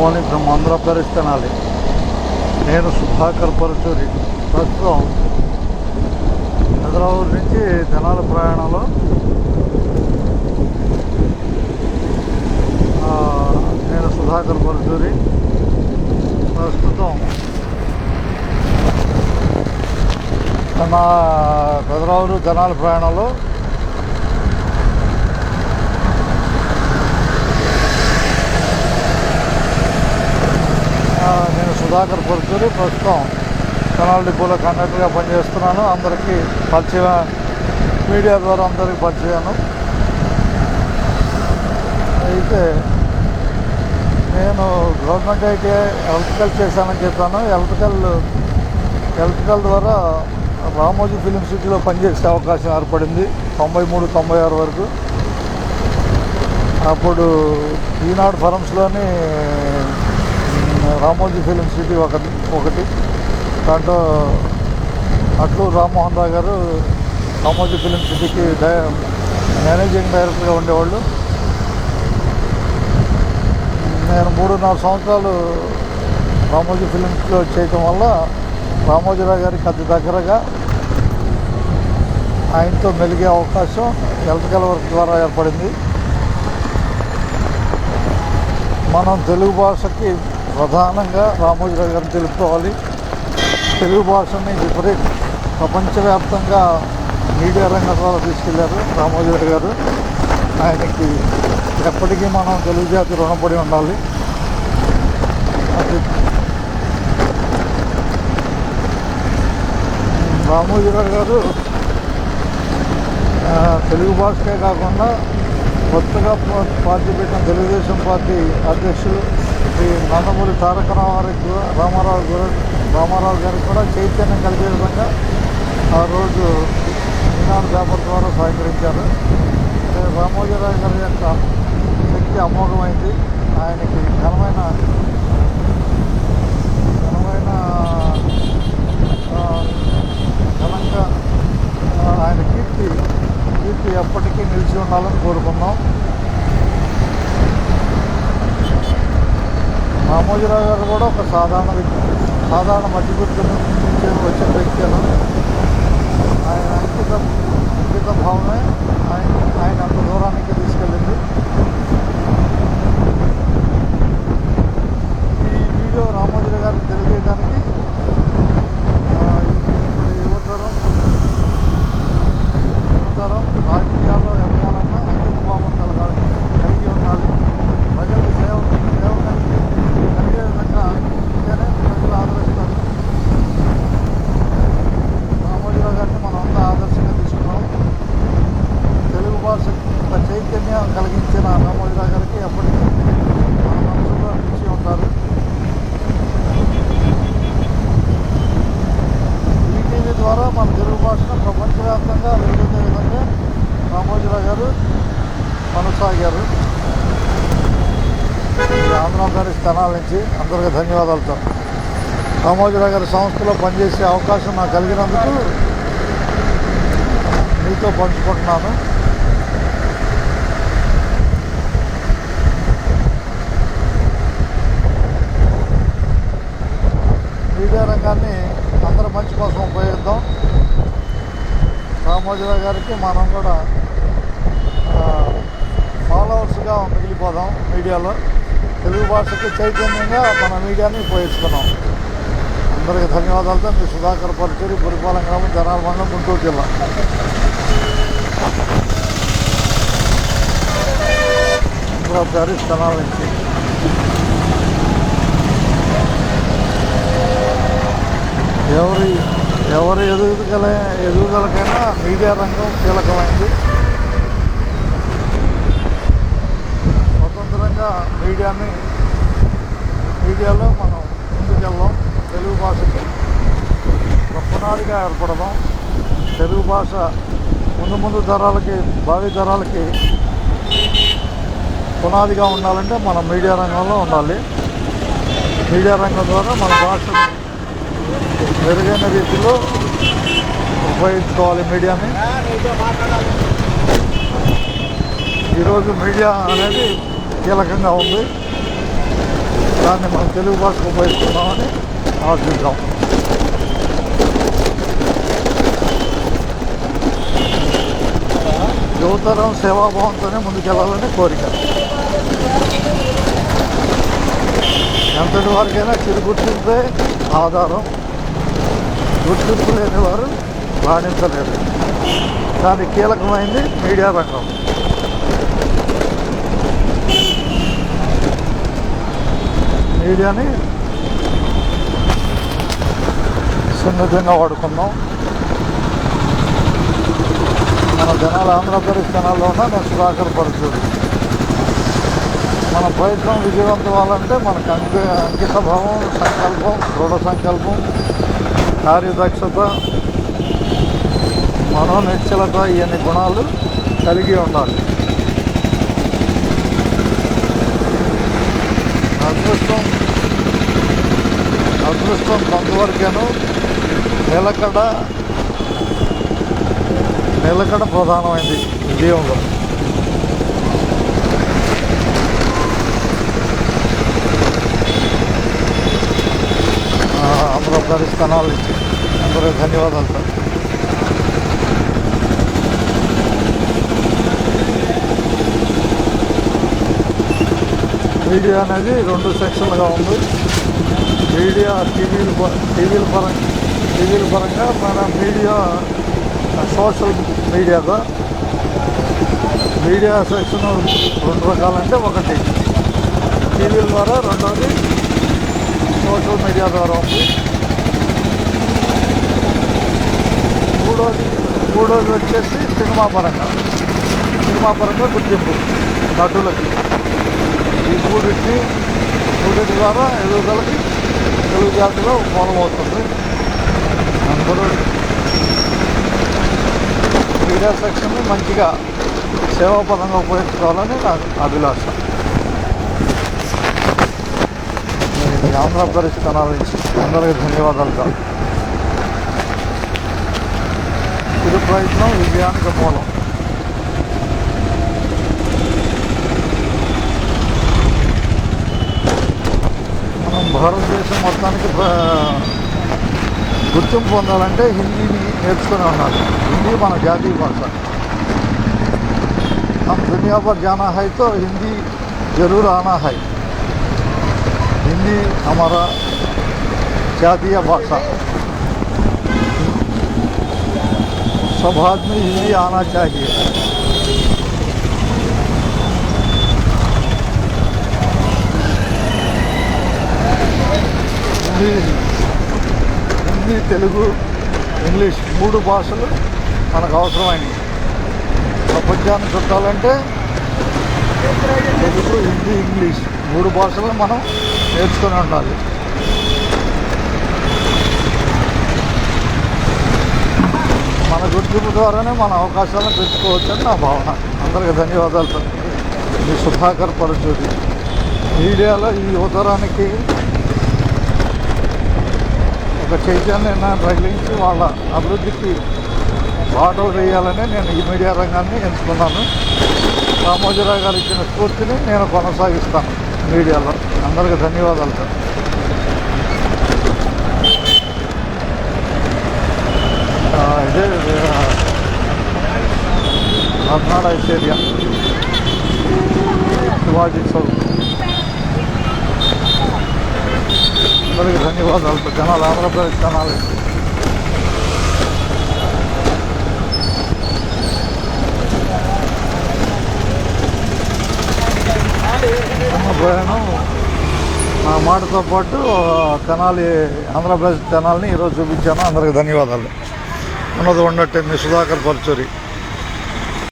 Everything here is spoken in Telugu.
Morning from Andhra Pradesh Tenali. నేను సుధాకర్ పరుచూరి. ప్రస్తుతం హైదరాబాద్ నుంచి తెనాలి ప్రయాణంలో నేను సుధాకర్ పరుచూరి. ప్రస్తుతం నా హైదరాబాద్ తెనాలి ప్రయాణంలో నేను సుధాకర్ పరుచూరి. ప్రస్తుతం తెనాలి డిపోలో కండక్టర్గా పనిచేస్తున్నాను. అందరికీ పరిచయం, మీడియా ద్వారా అందరికీ పరిచయాను. అయితే నేను గవర్నమెంట్ ఐటీఐ ఎలక్ట్రికల్ చేశానని చెప్పాను. ఎలక్ట్రికల్ ద్వారా రామోజీ ఫిలిం సిటీలో పనిచేసే అవకాశం ఏర్పడింది 93-96 వరకు. అప్పుడు ఈనాడు ఫరమ్స్లోని రామోజీ ఫిలిం సిటీ ఒకటి దాంట్లో అట్లూరు రామ్మోహన్ రావు గారు రామోజీ ఫిలిం సిటీకి మేనేజింగ్ డైరెక్టర్గా ఉండేవాళ్ళు. నేను 3.5 సంవత్సరాలు రామోజీ ఫిలిమ్స్లో చేయటం వల్ల రామోజీరావు గారికి అతి దగ్గరగా ఆయనతో మెలిగే అవకాశం ఎలక్ట్రికల్ వర్క్ ద్వారా ఏర్పడింది. మనం తెలుగు భాషకి ప్రధానంగా రామోజీరావు గారిని తెలుపుకోవాలి. తెలుగు భాషని ప్రపంచవ్యాప్తంగా మీడియా రంగం ద్వారా తీసుకెళ్లారు రామోజీరావు గారు. ఆయనకి ఎప్పటికీ మనం తెలుగు జాతి రుణపడి ఉండాలి. రామోజీరావు గారు తెలుగు భాషకే కాకుండా కొత్తగా పార్టీ పెట్టిన తెలుగుదేశం పార్టీ అధ్యక్షులు శ్రీ నందమూరి తారక రామారావు గారికి కూడా చైతన్యం కలిగే విధంగా ఆ రోజు ఈనాడు పేపర్ ద్వారా సహకరించారు. రామోజీరావు గారి యొక్క శక్తి అమోఘమైంది. ఆయనకి ఘనంగా ఆయన కీర్తి ఎప్పటికీ నిలిచి ఉండాలని కోరుకున్నాం. రామోజీరావు గారు కూడా ఒక సాధారణ మధ్యవర్తి నుంచి వచ్చిన వ్యక్తి. ఆయన అంకిత భావమే ఆయన అంత దూరానికి తీసుకెళ్ళింది. ఈ వీడియో రామోజీరావు గారిని తెలియజేయడానికి యువతరం రాజకీయాల్లో ఎదగాలన్నా అంకిత భావం కలిగి ఉండాలి. ప్రజలకు సేవ కలిగే విధంగా ఉంటేనే ప్రజలు ఆదరిస్తారు. రామోజీరావు గారిని మనం అంతా ఆదర్శంగా తీసుకున్నాం. తెలుగు భాష చైతన్యం కలిగించిన రామోజీరావు గారికి ఎప్పటికీ మన మనసులో నిలిచి ఉంటారు. ఈటీవీ ద్వారా మన తెలుగు భాషను ప్రపంచవ్యాప్తంగా వెలుగుతున్న విధంగా రామోజీరావు గారు కొనసాగారు. ఆంధ్రప్రదేశ్ తెనాలి నుంచి అందరికీ ధన్యవాదాలతో రామోజీరావు గారి సంస్థలో పనిచేసే అవకాశం నాకు కలిగినందుకు మీతో పంచుకుంటున్నాను. మీడియా రంగాన్ని అందరూ మంచి కోసం ఉపయోగిద్దాం. రామోజీరావు గారికి మనం కూడా ఫాలోవర్స్గా మిగిలిపోదాం. మీడియాలో తెలుగు భాషకి చైతన్యంగా మన మీడియాని ఉపయోగించుకున్నాం. అందరికీ ధన్యవాదాలతో మీ సుధాకర్ పరుచూరి, బురిపాలెం గ్రామం, తెనాలి మండలం, గుంటూరు జిల్లా. ఆంధ్రప్రదేశ్ తెనాలి నుంచి. ఎవరి ఎదుగుదలకైనా మీడియా రంగం కీలకమైంది. స్వతంత్రంగా మీడియాలో మనం ముందుకెళ్దాం. తెలుగు భాషకి పునాదిగా ఏర్పడదాం. తెలుగు భాష ముందు తరాలకి, భావి తరాలకి పునాదిగా ఉండాలంటే మనం మీడియా రంగంలో ఉండాలి. మీడియా రంగం ద్వారా మన భాషను మెరుగైన రీతిలో ఉపయోగించుకోవాలి మీడియాని. ఈరోజు మీడియా అనేది కీలకంగా ఉంది. దాన్ని మనం తెలుగు భాషకు ఉపయోగిస్తున్నామని ఆలోచిద్దాం. యువతరం సేవాభావంతోనే ముందుకెళ్ళాలని కోరిక. ఎంతటి వారికైనా చిరు గుర్తింపే ఆధారం. గుర్తింపు లేని వారు రాణించలేరు. దానికి కీలకమైంది మీడియా రంగం. మీడియాని సున్నితంగా వాడుకున్నాం. మన జనాలు ఆంధ్రప్రదేశ్ జనాల్లో ఉన్న నేను సుధాకర్ పరుచూరు. మన ప్రయత్నం విజయవంతం అవ్వాలంటే మనకు అంకిత భావం, సంకల్పం, దృఢ సంకల్పం, కార్యదక్షత, మనోనిశ్చలత, ఇవన్నీ గుణాలు కలిగి ఉండాలి. అదృష్టం కొంతవరకేను నిలకడ ప్రధానమైంది విజయంలో. ఆంధ్రప్రదేశ్ స్థానాలు ఇచ్చి అందరికీ ధన్యవాదాలు సార్. మీడియా అనేది 2 సెక్షన్లుగా ఉంది. మీడియా టీవీల పరంగా మన మీడియా సోషల్ మీడియాగా. మీడియా సెక్షన్ 2 రకాలంటే, ఒకటి టీవీల ద్వారా, రెండవది సోషల్ మీడియా ద్వారా ఉంది. మూడోది వచ్చేసి సినిమా పరంగా గుర్తింపు నటులకి. ఈ మూడింటి ద్వారా ఎదుగుదలకి తెలుగు జాతిలో మూలమవుతుంది. అందరూ మీడియా సెక్షన్ని మంచిగా సేవాపరంగా ఉపయోగించుకోవాలని నాకు అభిలాష. ఆంధ్రప్రదేశ్ ఛానల్ నుంచి అందరికీ ధన్యవాదాలు సార్. ఇది ప్రయత్నం విజయానికి మూలం. మనం భారతదేశం మొత్తానికి గుర్తింపు పొందాలంటే హిందీని నేర్చుకుని ఉండాలి. హిందీ మన జాతీయ భాష. हम दुनिया पर जाना है तो हिंदी जरूर आना है. हिंदी हमारा जातीय भाषा. सब आदमी हिंदी आना चाहिए. హిందీ, తెలుగు, ఇంగ్లీష్ 3 భాషలు మనకు అవసరమైనవి. ప్రపంచాన్ని చుట్టాలంటే తెలుగు, హిందీ, ఇంగ్లీష్ 3 భాషలు మనం నేర్చుకొని ఉండాలి. మన గుర్తింపు ద్వారానే మన అవకాశాలను పెంచుకోవచ్చని నా భావన. అందరికీ ధన్యవాదాలు సార్. మీ సుధాకర్ పరుచూరి. మీడియాలో ఈ యువతరానికి ఒక చైతన్యాన్ని రగిలించి వాళ్ళ అభివృద్ధికి బాటలు వేయాలని నేను ఈ మీడియా రంగాన్ని ఎంచుకున్నాను. రామోజీరావు గారు ఇచ్చిన స్ఫూర్తిని నేను కొనసాగిస్తాను మీడియాలో. అందరికీ ధన్యవాదాలు సార్. ఇదే మర్నాడ్ ఐశ్వర్య శివాజీ చౌక్. అందరికీ ధన్యవాదాలు. జనాలు ఆంధ్రప్రదేశ్ జనాలు ప్రయాణం నా మాటతో పాటు తెనాలి, ఆంధ్రప్రదేశ్ తెనాలిని ఈరోజు చూపించాను. అందరికీ ధన్యవాదాలు. ఉన్నది ఉన్నట్టే మీ సుధాకర్ పరుచూరి.